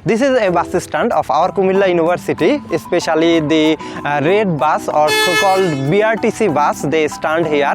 This is a bus stand of our Comilla University, especially the red bus or so-called BRTC bus. They stand here.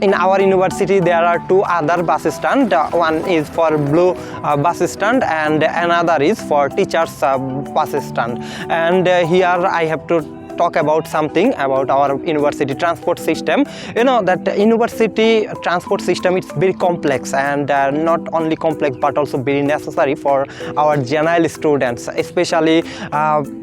In our university, there are two other bus stands. One is for blue bus stand and another is for teachers bus stand. And here I have to talk about something about our university transport system. You know that university transport system is very complex, and not only complex but also very necessary for our general students, especially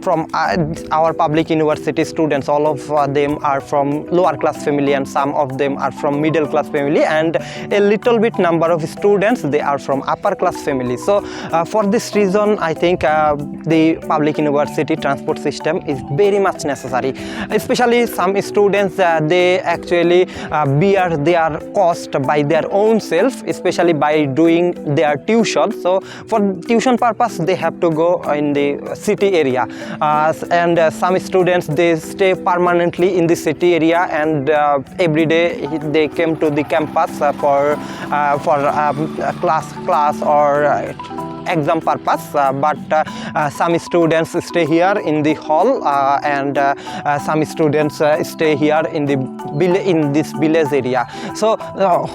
from our public university students. All of them are from lower class family and some of them are from middle class family, and a little bit number of students they are from upper class family. So for this reason I think the public university transport system is very much necessary. Especially some students they actually bear their cost by their own self, especially by doing their tuition. So for tuition purpose they have to go in the city area, and some students they stay permanently in the city area, and every day they came to the campus for class or exam purpose, but some students stay here in the hall, and some students stay here in this village area. So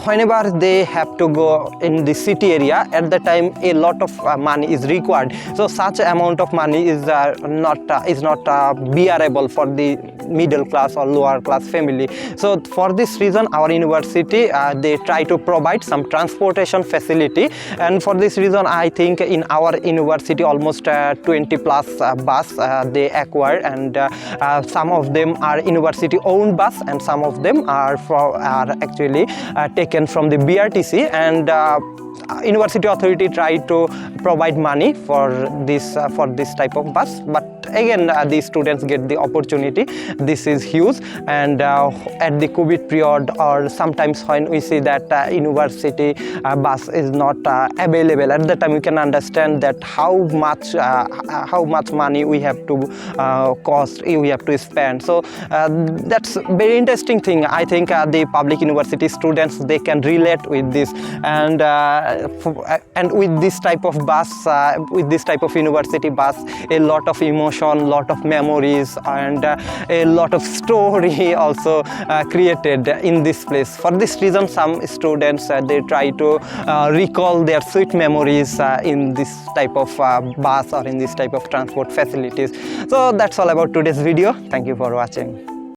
whenever they have to go in the city area, at the time a lot of money is required. So such amount of money is not bearable for the middle class or lower class family. So for this reason our university they try to provide some transportation facility, and for this reason I think in our university almost 20 plus bus they acquired, and some of them are university owned bus and some of them are actually taken from the BRTC, and university authority try to provide money for this type of bus, but again the students get the opportunity. This is huge, and at the COVID period or sometimes when we see that university bus is not available, at that time we can understand that how much money we have to we have to spend. So that's very interesting thing. I think the public university students they can relate with this, and with this type of bus, with this type of university bus, a lot of emotion, lot of memories, and a lot of story also created in this place. For this reason some students they try to recall their sweet memories in this type of bus or in this type of transport facilities. So that's all about today's video. Thank you for watching.